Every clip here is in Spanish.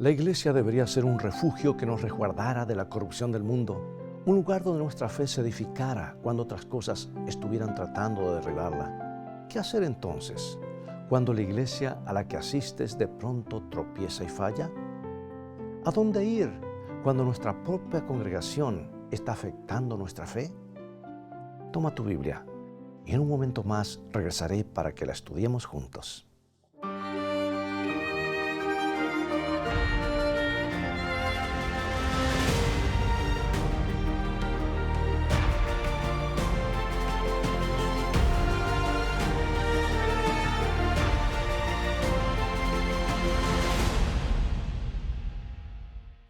La iglesia debería ser un refugio que nos resguardara de la corrupción del mundo, un lugar donde nuestra fe se edificara cuando otras cosas estuvieran tratando de derribarla. ¿Qué hacer entonces cuando la iglesia a la que asistes de pronto tropieza y falla? ¿A dónde ir cuando nuestra propia congregación está afectando nuestra fe? Toma tu Biblia y en un momento más regresaré para que la estudiemos juntos.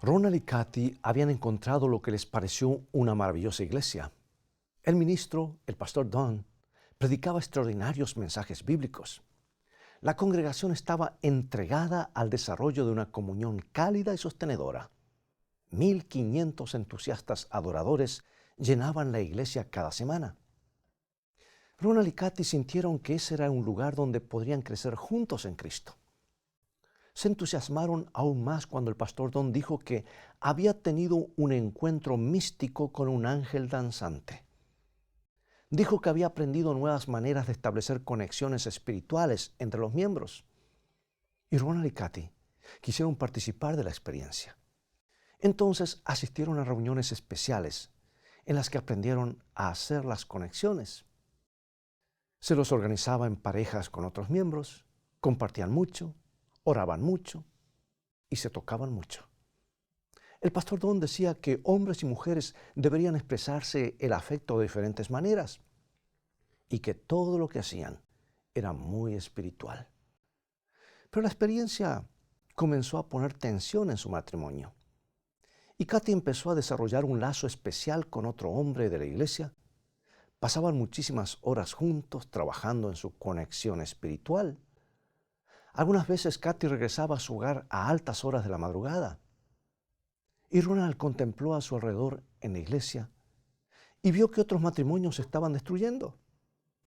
Ronald y Kathy habían encontrado lo que les pareció una maravillosa iglesia. El ministro, el pastor Don, predicaba extraordinarios mensajes bíblicos. La congregación estaba entregada al desarrollo de una comunión cálida y sostenedora. 1,500 entusiastas adoradores llenaban la iglesia cada semana. Ronald y Kathy sintieron que ese era un lugar donde podrían crecer juntos en Cristo. Se entusiasmaron aún más cuando el pastor Don dijo que había tenido un encuentro místico con un ángel danzante. Dijo que había aprendido nuevas maneras de establecer conexiones espirituales entre los miembros. Y Ronald y Kathy quisieron participar de la experiencia. Entonces asistieron a reuniones especiales en las que aprendieron a hacer las conexiones. Se los organizaba en parejas con otros miembros, compartían mucho, oraban mucho y se tocaban mucho. El pastor Don decía que hombres y mujeres deberían expresarse el afecto de diferentes maneras y que todo lo que hacían era muy espiritual. Pero la experiencia comenzó a poner tensión en su matrimonio. Y Kathy empezó a desarrollar un lazo especial con otro hombre de la iglesia. Pasaban muchísimas horas juntos trabajando en su conexión espiritual. Algunas veces Kathy regresaba a su hogar a altas horas de la madrugada. Y Ronald contempló a su alrededor en la iglesia y vio que otros matrimonios se estaban destruyendo.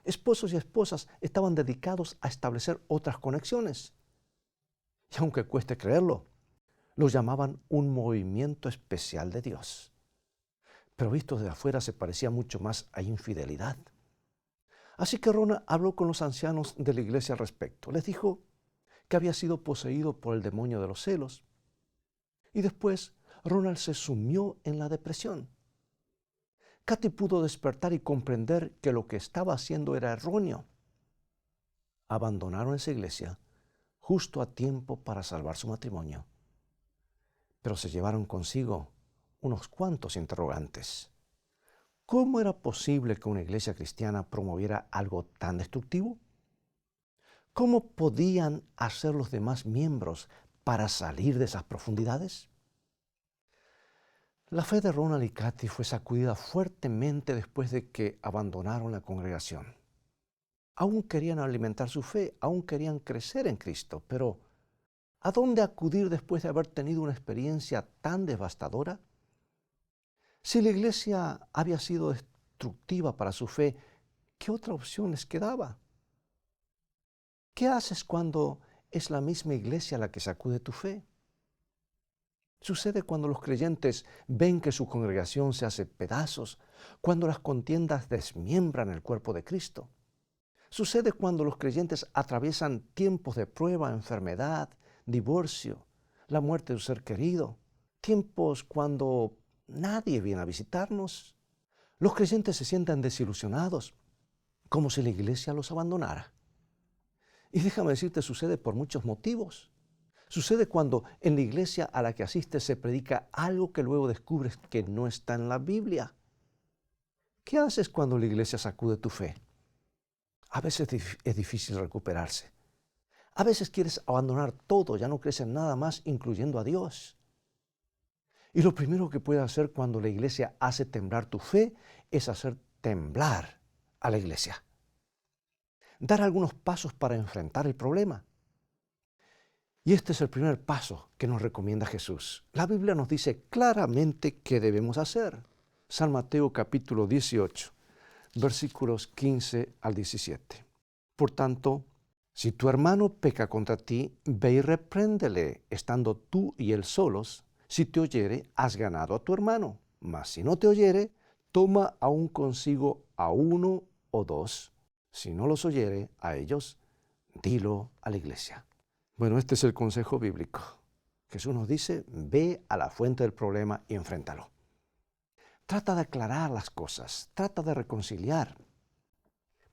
Esposos y esposas estaban dedicados a establecer otras conexiones. Y aunque cueste creerlo, lo llamaban un movimiento especial de Dios. Pero visto desde afuera se parecía mucho más a infidelidad. Así que Ronald habló con los ancianos de la iglesia al respecto. Les dijo que había sido poseído por el demonio de los celos. Y después Ronald se sumió en la depresión. Kathy pudo despertar y comprender que lo que estaba haciendo era erróneo. Abandonaron esa iglesia justo a tiempo para salvar su matrimonio. Pero se llevaron consigo unos cuantos interrogantes. ¿Cómo era posible que una iglesia cristiana promoviera algo tan destructivo? ¿Cómo podían hacer los demás miembros para salir de esas profundidades? La fe de Ronald y Kathy fue sacudida fuertemente después de que abandonaron la congregación. Aún querían alimentar su fe, aún querían crecer en Cristo, pero ¿a dónde acudir después de haber tenido una experiencia tan devastadora? Si la iglesia había sido destructiva para su fe, ¿qué otra opción les quedaba? ¿Qué haces cuando es la misma iglesia la que sacude tu fe? Sucede cuando los creyentes ven que su congregación se hace pedazos, cuando las contiendas desmiembran el cuerpo de Cristo. Sucede cuando los creyentes atraviesan tiempos de prueba, enfermedad, divorcio, la muerte de un ser querido, tiempos cuando nadie viene a visitarnos. Los creyentes se sienten desilusionados, como si la iglesia los abandonara. Y déjame decirte, sucede por muchos motivos. Sucede cuando en la iglesia a la que asistes se predica algo que luego descubres que no está en la Biblia. ¿Qué haces cuando la iglesia sacude tu fe? A veces es difícil recuperarse. A veces quieres abandonar todo, ya no crees en nada más, incluyendo a Dios. Y lo primero que puedes hacer cuando la iglesia hace temblar tu fe es hacer temblar a la iglesia. Dar algunos pasos para enfrentar el problema. Y este es el primer paso que nos recomienda Jesús. La Biblia nos dice claramente qué debemos hacer. San Mateo capítulo 18, versículos 15 al 17. Por tanto, Si tu hermano peca contra ti, ve y repréndele, estando tú y él solos. Si te oyere, has ganado a tu hermano. Mas si no te oyere, toma aún consigo a uno o dos. Si no los oyere a ellos, dilo a la iglesia. Bueno, este es el consejo bíblico. Jesús nos dice, ve a la fuente del problema y enfréntalo. Trata de aclarar las cosas, trata de reconciliar.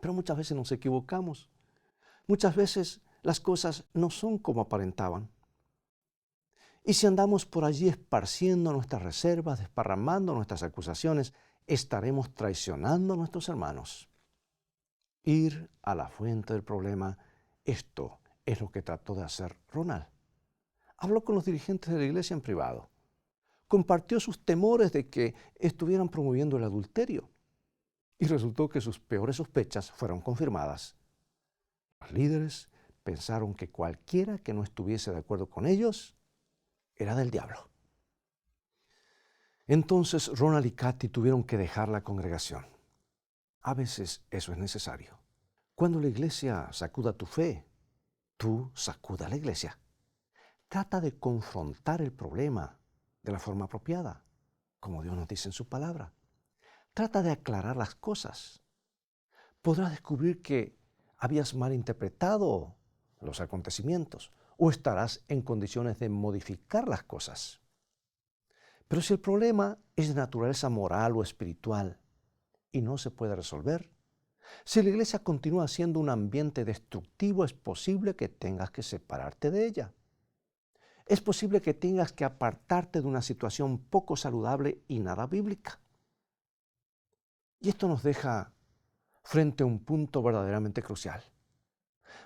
Pero muchas veces nos equivocamos. Muchas veces las cosas no son como aparentaban. Y si andamos por allí esparciendo nuestras reservas, desparramando nuestras acusaciones, estaremos traicionando a nuestros hermanos. Ir a la fuente del problema, esto es lo que trató de hacer Ronald. Habló con los dirigentes de la iglesia en privado. Compartió sus temores de que estuvieran promoviendo el adulterio. Y resultó que sus peores sospechas fueron confirmadas. Los líderes pensaron que cualquiera que no estuviese de acuerdo con ellos era del diablo. Entonces Ronald y Kathy tuvieron que dejar la congregación. A veces eso es necesario. Cuando la iglesia sacuda tu fe, tú sacuda a la iglesia. Trata de confrontar el problema de la forma apropiada, como Dios nos dice en su palabra. Trata de aclarar las cosas. Podrás descubrir que habías malinterpretado los acontecimientos o estarás en condiciones de modificar las cosas. Pero si el problema es de naturaleza moral o espiritual y no se puede resolver, si la iglesia continúa siendo un ambiente destructivo, es posible que tengas que separarte de ella. Es posible que tengas que apartarte de una situación poco saludable y nada bíblica. Y esto nos deja frente a un punto verdaderamente crucial.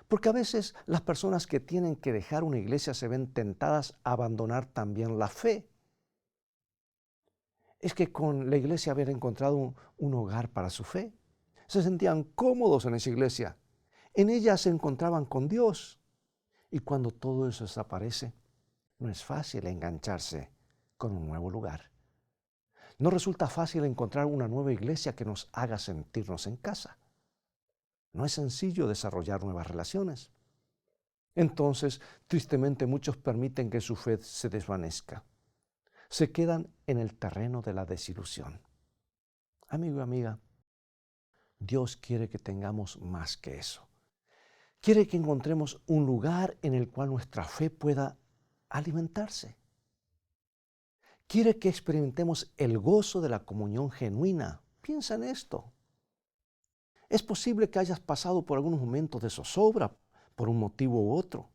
Porque a veces las personas que tienen que dejar una iglesia se ven tentadas a abandonar también la fe. Es que con la iglesia habían encontrado un hogar para su fe. Se sentían cómodos en esa iglesia. En ella se encontraban con Dios. Y cuando todo eso desaparece, no es fácil engancharse con un nuevo lugar. No resulta fácil encontrar una nueva iglesia que nos haga sentirnos en casa. No es sencillo desarrollar nuevas relaciones. Entonces, tristemente, muchos permiten que su fe se desvanezca. Se quedan en el terreno de la desilusión. Amigo y amiga, Dios quiere que tengamos más que eso. Quiere que encontremos un lugar en el cual nuestra fe pueda alimentarse. Quiere que experimentemos el gozo de la comunión genuina. Piensa en esto. Es posible que hayas pasado por algunos momentos de zozobra por un motivo u otro.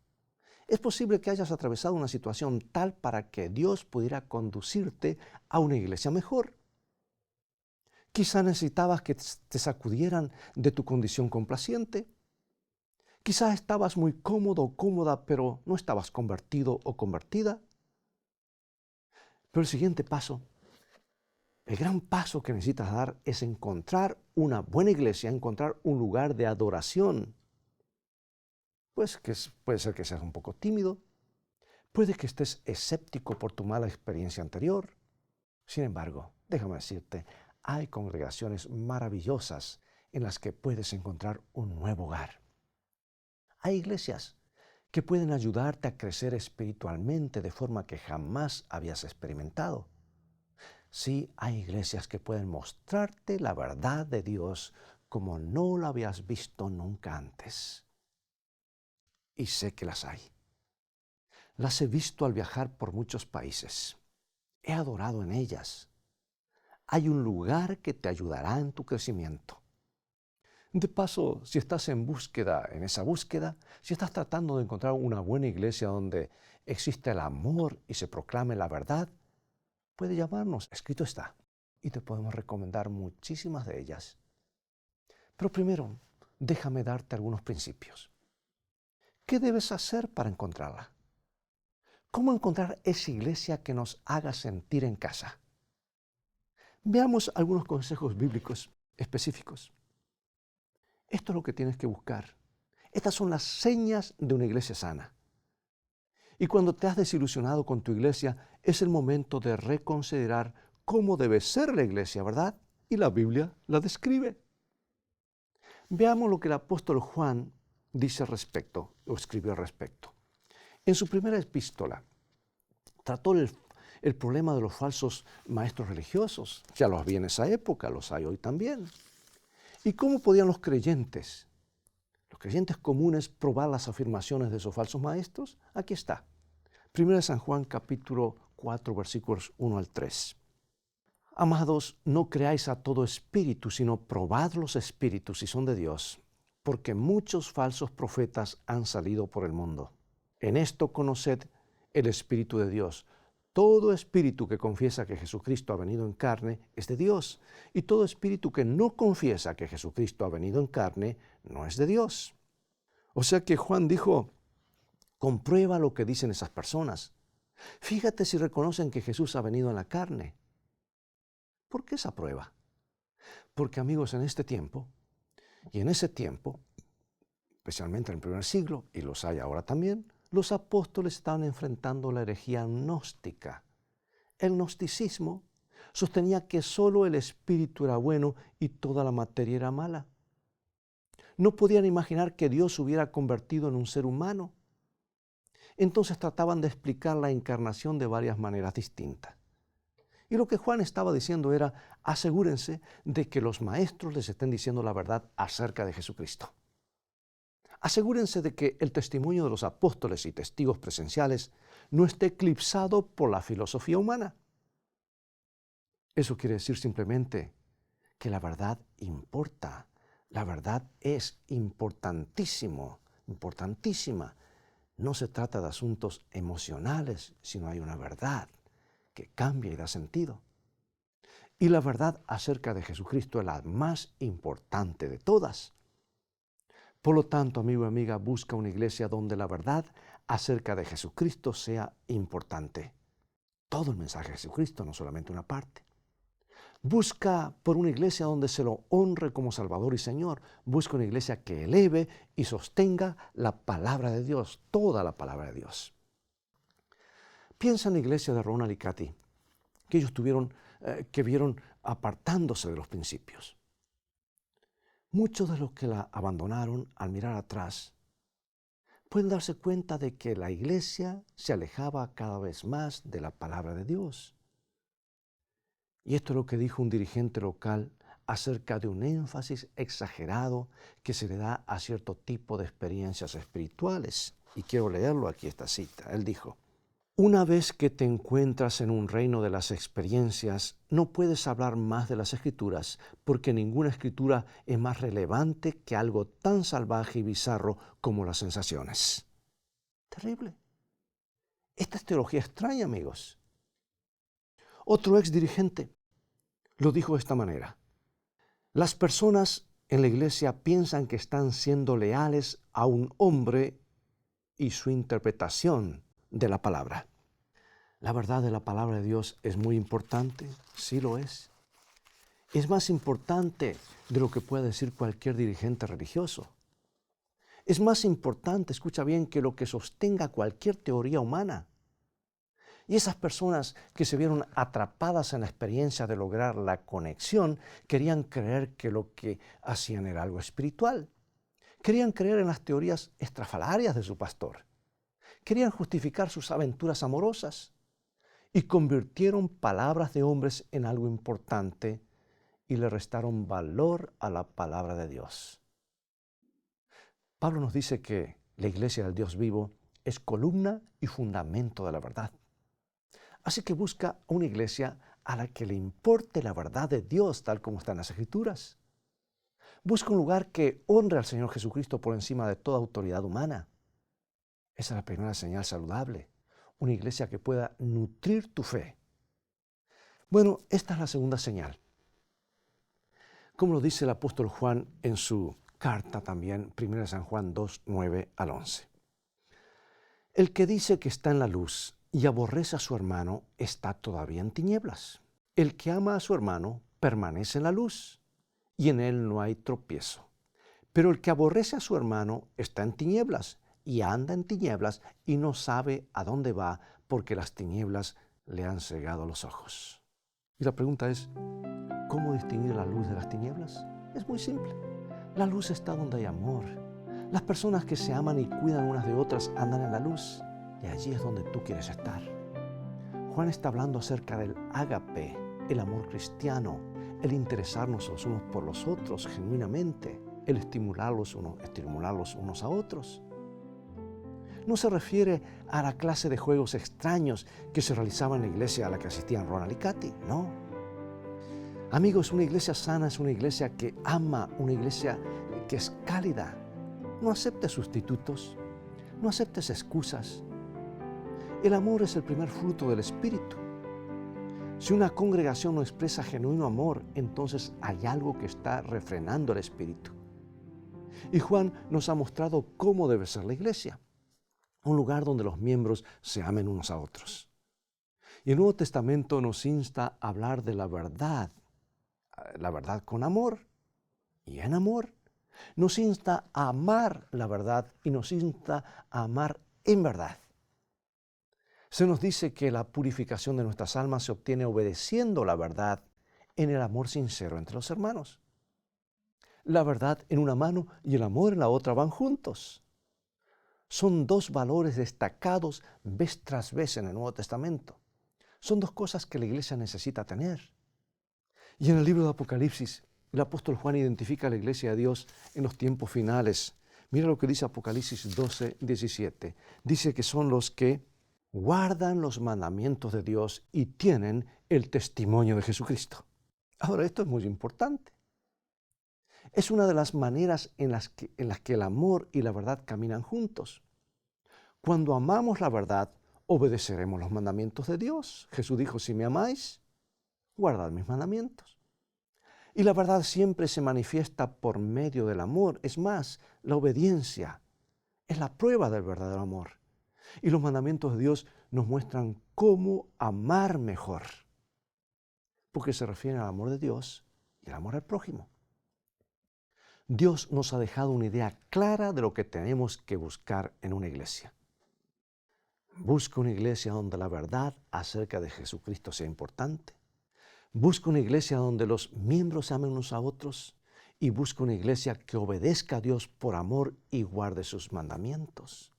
Es posible que hayas atravesado una situación tal para que Dios pudiera conducirte a una iglesia mejor. Quizá necesitabas que te sacudieran de tu condición complaciente. Quizás estabas muy cómodo o cómoda, pero no estabas convertido o convertida. Pero el siguiente paso, el gran paso que necesitas dar es encontrar una buena iglesia, encontrar un lugar de adoración. Pues que puede ser que seas un poco tímido, puede que estés escéptico por tu mala experiencia anterior. Sin embargo, déjame decirte, hay congregaciones maravillosas en las que puedes encontrar un nuevo hogar. Hay iglesias que pueden ayudarte a crecer espiritualmente de forma que jamás habías experimentado. Sí, hay iglesias que pueden mostrarte la verdad de Dios como no la habías visto nunca antes. Y sé que las hay. Las he visto al viajar por muchos países. He adorado en ellas. Hay un lugar que te ayudará en tu crecimiento. De paso, si estás en esa búsqueda, si estás tratando de encontrar una buena iglesia donde existe el amor y se proclame la verdad, puede llamarnos, escrito está, y te podemos recomendar muchísimas de ellas. Pero primero, déjame darte algunos principios. ¿Qué debes hacer para encontrarla? ¿Cómo encontrar esa iglesia que nos haga sentir en casa? Veamos algunos consejos bíblicos específicos. Esto es lo que tienes que buscar. Estas son las señas de una iglesia sana. Y cuando te has desilusionado con tu iglesia, es el momento de reconsiderar cómo debe ser la iglesia, ¿verdad? Y la Biblia la describe. Veamos lo que el apóstol Juan dice al respecto, o escribió al respecto. En su primera epístola, trató el problema de los falsos maestros religiosos. Ya los había en esa época, los hay hoy también. ¿Y cómo podían los creyentes comunes, probar las afirmaciones de esos falsos maestros? Aquí está. 1 San Juan capítulo 4, versículos 1 al 3. Amados, no creáis a todo espíritu, sino probad los espíritus si son de Dios, porque muchos falsos profetas han salido por el mundo. En esto conoced el Espíritu de Dios. Todo espíritu que confiesa que Jesucristo ha venido en carne es de Dios, y todo espíritu que no confiesa que Jesucristo ha venido en carne no es de Dios. O sea que Juan dijo, comprueba lo que dicen esas personas. Fíjate si reconocen que Jesús ha venido en la carne. ¿Por qué esa prueba? Porque, amigos, en este tiempo, y en ese tiempo, especialmente en el primer siglo, y los hay ahora también, los apóstoles estaban enfrentando la herejía gnóstica. El gnosticismo sostenía que solo el espíritu era bueno y toda la materia era mala. No podían imaginar que Dios se hubiera convertido en un ser humano. Entonces trataban de explicar la encarnación de varias maneras distintas. Y lo que Juan estaba diciendo era, asegúrense de que los maestros les estén diciendo la verdad acerca de Jesucristo. Asegúrense de que el testimonio de los apóstoles y testigos presenciales no esté eclipsado por la filosofía humana. Eso quiere decir simplemente que la verdad importa. La verdad es importantísima. No se trata de asuntos emocionales, sino hay una verdad que cambia y da sentido. Y la verdad acerca de Jesucristo es la más importante de todas. Por lo tanto, amigo y amiga, busca una iglesia donde la verdad acerca de Jesucristo sea importante. Todo el mensaje de Jesucristo, no solamente una parte. Busca por una iglesia donde se lo honre como Salvador y Señor. Busca una iglesia que eleve y sostenga la palabra de Dios, toda la palabra de Dios. Piensa en la iglesia de Ronald y Cathy, que ellos que vieron apartándose de los principios. Muchos de los que la abandonaron al mirar atrás pueden darse cuenta de que la iglesia se alejaba cada vez más de la palabra de Dios. Y esto es lo que dijo un dirigente local acerca de un énfasis exagerado que se le da a cierto tipo de experiencias espirituales. Y quiero leerlo aquí, esta cita. Él dijo, una vez que te encuentras en un reino de las experiencias, no puedes hablar más de las escrituras, porque ninguna escritura es más relevante que algo tan salvaje y bizarro como las sensaciones. Terrible. Esta es teología extraña, amigos. Otro ex dirigente lo dijo de esta manera. Las personas en la iglesia piensan que están siendo leales a un hombre y su interpretación de la palabra. La verdad de la palabra de Dios es muy importante, sí lo es. Es más importante de lo que pueda decir cualquier dirigente religioso. Es más importante, escucha bien, que lo que sostenga cualquier teoría humana. Y esas personas que se vieron atrapadas en la experiencia de lograr la conexión, querían creer que lo que hacían era algo espiritual. Querían creer en las teorías estrafalarias de su pastor. Querían justificar sus aventuras amorosas. Y convirtieron palabras de hombres en algo importante y le restaron valor a la palabra de Dios. Pablo nos dice que la iglesia del Dios vivo es columna y fundamento de la verdad. Así que busca una iglesia a la que le importe la verdad de Dios tal como está en las Escrituras. Busca un lugar que honre al Señor Jesucristo por encima de toda autoridad humana. Esa es la primera señal saludable. Una iglesia que pueda nutrir tu fe. Bueno, esta es la segunda señal. Como lo dice el apóstol Juan en su carta también, 1 San Juan 2, 9 al 11. El que dice que está en la luz y aborrece a su hermano está todavía en tinieblas. El que ama a su hermano permanece en la luz y en él no hay tropiezo. Pero el que aborrece a su hermano está en tinieblas y anda en tinieblas y no sabe a dónde va porque las tinieblas le han cegado los ojos. Y la pregunta es, ¿cómo distinguir la luz de las tinieblas? Es muy simple. La luz está donde hay amor. Las personas que se aman y cuidan unas de otras andan en la luz, y allí es donde tú quieres estar. Juan está hablando acerca del ágape, el amor cristiano, el interesarnos los unos por los otros genuinamente, el estimularlos unos a otros. No se refiere a la clase de juegos extraños que se realizaban en la iglesia a la que asistían Ronald y Katy, no. Amigos, una iglesia sana es una iglesia que ama, una iglesia que es cálida. No aceptes sustitutos, no aceptes excusas. El amor es el primer fruto del Espíritu. Si una congregación no expresa genuino amor, entonces hay algo que está refrenando el Espíritu. Y Juan nos ha mostrado cómo debe ser la iglesia. Un lugar donde los miembros se amen unos a otros. Y el Nuevo Testamento nos insta a hablar de la verdad con amor y en amor. Nos insta a amar la verdad y nos insta a amar en verdad. Se nos dice que la purificación de nuestras almas se obtiene obedeciendo la verdad en el amor sincero entre los hermanos. La verdad en una mano y el amor en la otra van juntos. Son dos valores destacados vez tras vez en el Nuevo Testamento. Son dos cosas que la iglesia necesita tener. Y en el libro de Apocalipsis, el apóstol Juan identifica a la iglesia de Dios en los tiempos finales. Mira lo que dice Apocalipsis 12, 17. Dice que son los que guardan los mandamientos de Dios y tienen el testimonio de Jesucristo. Ahora, esto es muy importante. Es una de las maneras en las que el amor y la verdad caminan juntos. Cuando amamos la verdad, obedeceremos los mandamientos de Dios. Jesús dijo, si me amáis, guardad mis mandamientos. Y la verdad siempre se manifiesta por medio del amor. Es más, la obediencia es la prueba del verdadero amor. Y los mandamientos de Dios nos muestran cómo amar mejor, porque se refiere al amor de Dios y al amor al prójimo. Dios nos ha dejado una idea clara de lo que tenemos que buscar en una iglesia. Busca una iglesia donde la verdad acerca de Jesucristo sea importante. Busca una iglesia donde los miembros se amen unos a otros. Y busca una iglesia que obedezca a Dios por amor y guarde sus mandamientos.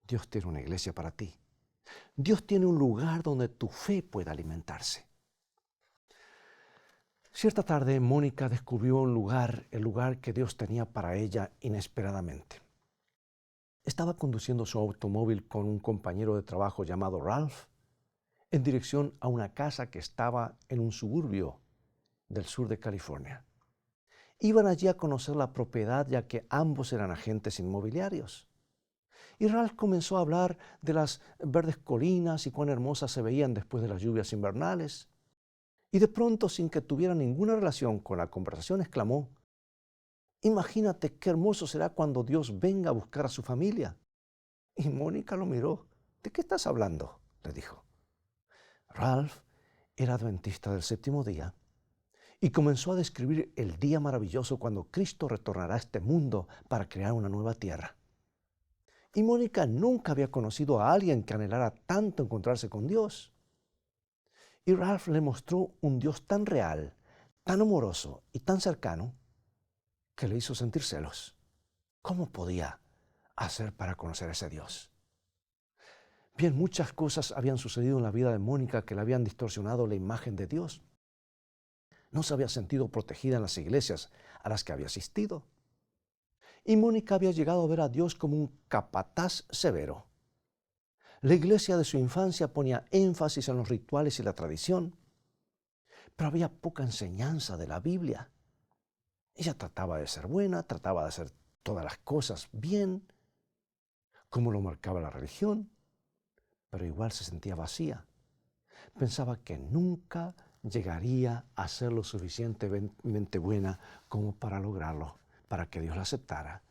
Dios tiene una iglesia para ti. Dios tiene un lugar donde tu fe pueda alimentarse. Cierta tarde, Mónica descubrió el lugar que Dios tenía para ella inesperadamente. Estaba conduciendo su automóvil con un compañero de trabajo llamado Ralph en dirección a una casa que estaba en un suburbio del sur de California. Iban allí a conocer la propiedad ya que ambos eran agentes inmobiliarios. Y Ralph comenzó a hablar de las verdes colinas y cuán hermosas se veían después de las lluvias invernales. Y de pronto, sin que tuviera ninguna relación con la conversación, exclamó, imagínate qué hermoso será cuando Dios venga a buscar a su familia. Y Mónica lo miró. ¿De qué estás hablando?, le dijo. Ralph era adventista del séptimo día y comenzó a describir el día maravilloso cuando Cristo retornará a este mundo para crear una nueva tierra. Y Mónica nunca había conocido a alguien que anhelara tanto encontrarse con Dios. Y Ralph le mostró un Dios tan real, tan amoroso y tan cercano que le hizo sentir celos. ¿Cómo podía hacer para conocer a ese Dios? Bien, muchas cosas habían sucedido en la vida de Mónica que le habían distorsionado la imagen de Dios. No se había sentido protegida en las iglesias a las que había asistido. Y Mónica había llegado a ver a Dios como un capataz severo. La iglesia de su infancia ponía énfasis en los rituales y la tradición, pero había poca enseñanza de la Biblia. Ella trataba de ser buena, trataba de hacer todas las cosas bien, como lo marcaba la religión, pero igual se sentía vacía. Pensaba que nunca llegaría a ser lo suficientemente buena como para lograrlo, para que Dios la aceptara.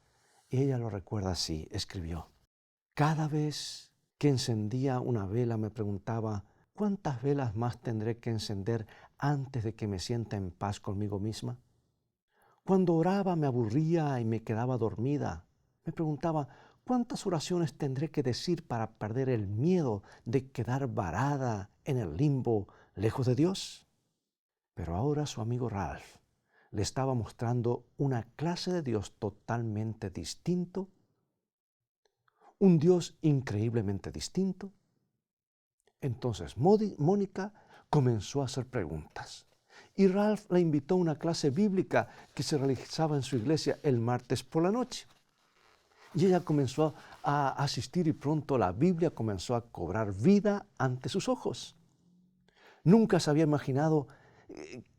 Y ella lo recuerda así, escribió, cada vez que encendía una vela me preguntaba, ¿cuántas velas más tendré que encender antes de que me sienta en paz conmigo misma? Cuando oraba me aburría y me quedaba dormida. Me preguntaba, ¿cuántas oraciones tendré que decir para perder el miedo de quedar varada en el limbo lejos de Dios? Pero ahora su amigo Ralph le estaba mostrando una clase de Dios totalmente distinto, un Dios increíblemente distinto. Entonces Mónica comenzó a hacer preguntas y Ralph la invitó a una clase bíblica que se realizaba en su iglesia el martes por la noche. Y ella comenzó a asistir y pronto la Biblia comenzó a cobrar vida ante sus ojos. Nunca se había imaginado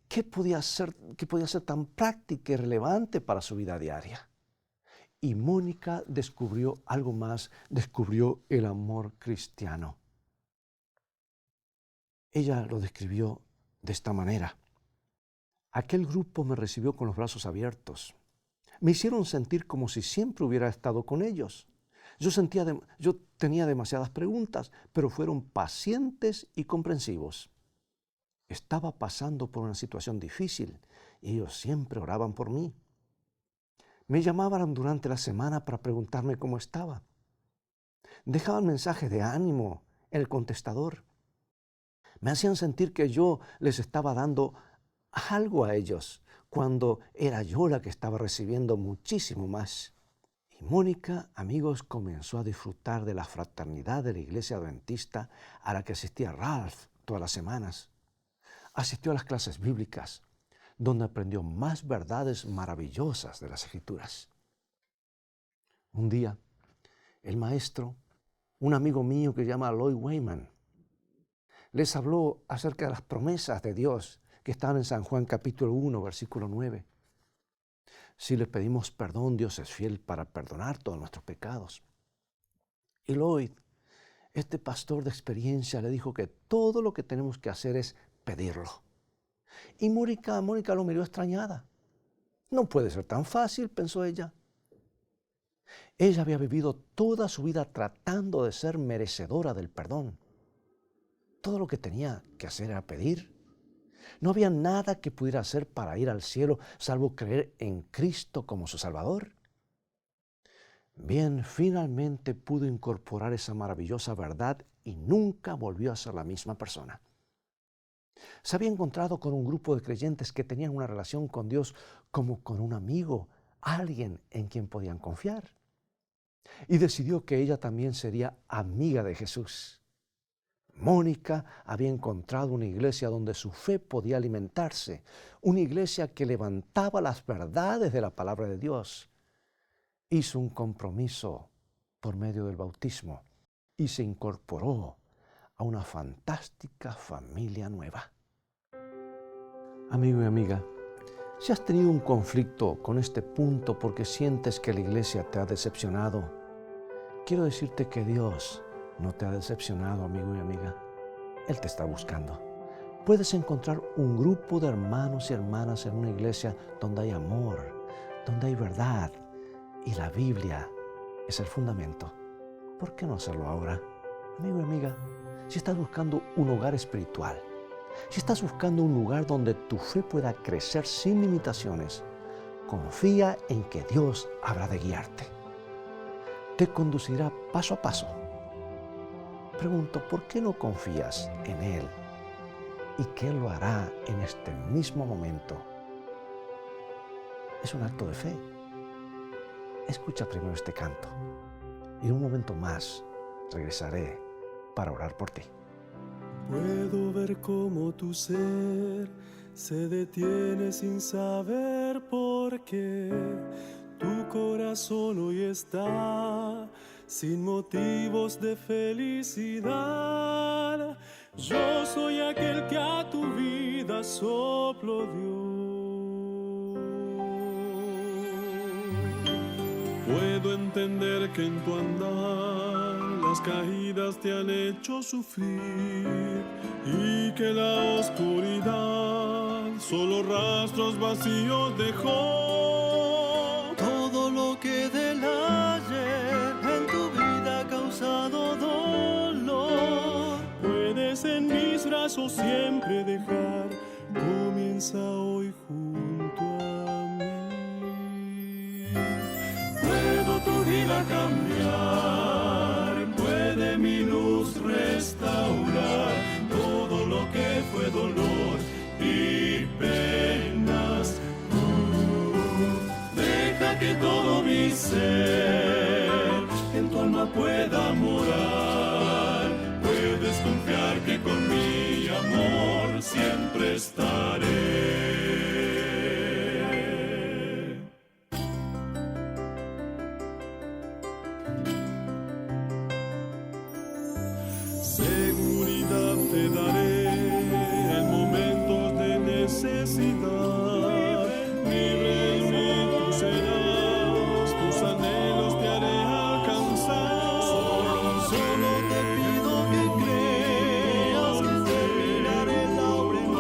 qué podía ser tan práctica y relevante para su vida diaria. Y Mónica descubrió algo más, descubrió el amor cristiano. Ella lo describió de esta manera. Aquel grupo me recibió con los brazos abiertos. Me hicieron sentir como si siempre hubiera estado con ellos. Yo tenía demasiadas preguntas, pero fueron pacientes y comprensivos. Estaba pasando por una situación difícil y ellos siempre oraban por mí. Me llamaban durante la semana para preguntarme cómo estaba. Dejaban mensajes de ánimo en el contestador. Me hacían sentir que yo les estaba dando algo a ellos, cuando era yo la que estaba recibiendo muchísimo más. Y Mónica, amigos, comenzó a disfrutar de la fraternidad de la iglesia adventista a la que asistía Ralph todas las semanas. Asistió a las clases bíblicas, donde aprendió más verdades maravillosas de las Escrituras. Un día, el maestro, un amigo mío que se llama Lloyd Wayman, les habló acerca de las promesas de Dios que están en San Juan capítulo 1, versículo 9. Si le pedimos perdón, Dios es fiel para perdonar todos nuestros pecados. Y Lloyd, este pastor de experiencia, le dijo que todo lo que tenemos que hacer es pedirlo. Y Mónica lo miró extrañada. No puede ser tan fácil, pensó ella. Ella había vivido toda su vida tratando de ser merecedora del perdón. Todo lo que tenía que hacer era pedir. No había nada que pudiera hacer para ir al cielo, salvo creer en Cristo como su Salvador. Bien, finalmente pudo incorporar esa maravillosa verdad y nunca volvió a ser la misma persona. Se había encontrado con un grupo de creyentes que tenían una relación con Dios como con un amigo, alguien en quien podían confiar. Y decidió que ella también sería amiga de Jesús. Mónica había encontrado una iglesia donde su fe podía alimentarse, una iglesia que levantaba las verdades de la palabra de Dios. Hizo un compromiso por medio del bautismo y se incorporó a una fantástica familia nueva. Amigo y amiga, si has tenido un conflicto con este punto porque sientes que la iglesia te ha decepcionado, quiero decirte que Dios no te ha decepcionado, amigo y amiga. Él te está buscando. Puedes encontrar un grupo de hermanos y hermanas en una iglesia donde hay amor, donde hay verdad y la Biblia es el fundamento. ¿Por qué no hacerlo ahora? Amigo y amiga, si estás buscando un hogar espiritual, si estás buscando un lugar donde tu fe pueda crecer sin limitaciones, confía en que Dios habrá de guiarte. Te conducirá paso a paso. Pregunto, ¿por qué no confías en Él? Y que Él lo hará en este mismo momento. Es un acto de fe. Escucha primero este canto y en un momento más regresaré para orar por ti. Puedo ver cómo tu ser se detiene sin saber por qué. Tu corazón hoy está sin motivos de felicidad. Yo soy aquel que a tu vida soplo dio. Puedo entender que en tu andar las caídas te han hecho sufrir y que la oscuridad solo rastros vacíos dejó. Todo lo que del ayer en tu vida ha causado dolor, puedes en mis brazos siempre dejar. Comienza hoy junto a mí. Puedo tu vida cambiar, puede mi luz restaurar todo lo que fue dolor y penas. confiar que con mi amor siempre estaré. Seguridad te daré en momentos de necesidad. Libre tú serás, tus anhelos te haré alcanzar. Solo te pido que creas que terminaré la obra en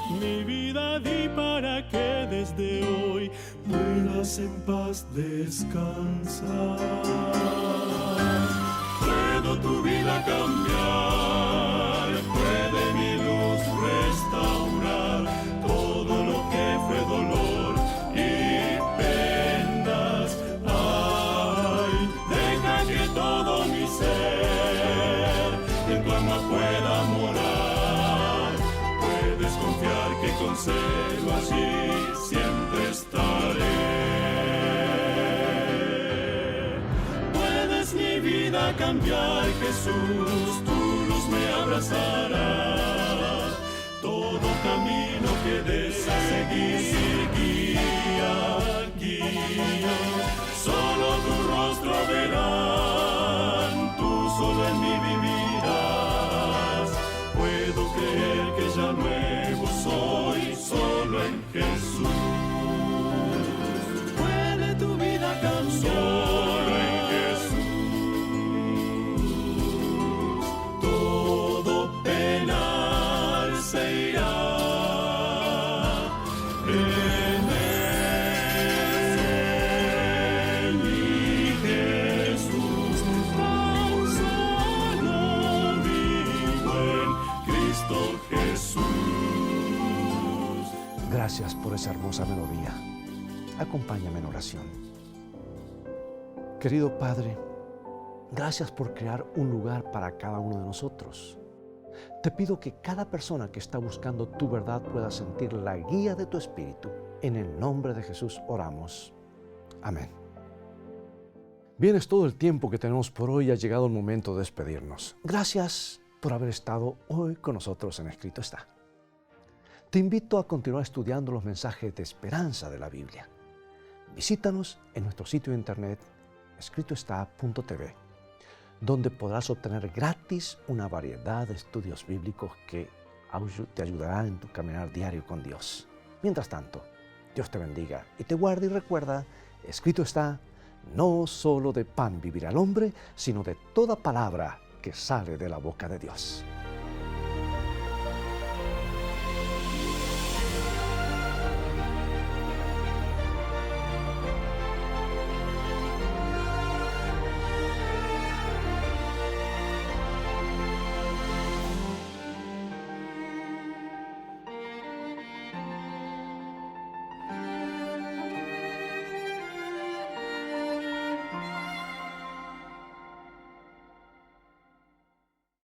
ti. Mi vida di para que desde hoy puedas en paz descansar. Puedo tu vida cambiar, puede mi luz restaurar todo lo que fue dolor y penas. Ay, deja que todo mi ser en tu alma pueda morar. Puedes confiar que con celo allí siempre estaré. Mi vida cambiar, Jesús, tu luz me abrazará. Todo camino que desees seguir, guía, guía. Solo tu rostro verán, tú solo en mí vivirás. Puedo creer que ya nuevo soy, solo en Jesús. Puede tu vida cambiar. Gracias por esa hermosa melodía. Acompáñame en oración. Querido Padre, gracias por crear un lugar para cada uno de nosotros. Te pido que cada persona que está buscando tu verdad pueda sentir la guía de tu Espíritu. En el nombre de Jesús oramos. Amén. Bien, es todo el tiempo que tenemos por hoy. Ha llegado el momento de despedirnos. Gracias por haber estado hoy con nosotros en Escrito Está. Te invito a continuar estudiando los mensajes de esperanza de la Biblia. Visítanos en nuestro sitio de internet escritoestá.tv, donde podrás obtener gratis una variedad de estudios bíblicos que te ayudarán en tu caminar diario con Dios. Mientras tanto, Dios te bendiga y te guarde, y recuerda, escrito está, no solo de pan vivirá el hombre, sino de toda palabra que sale de la boca de Dios.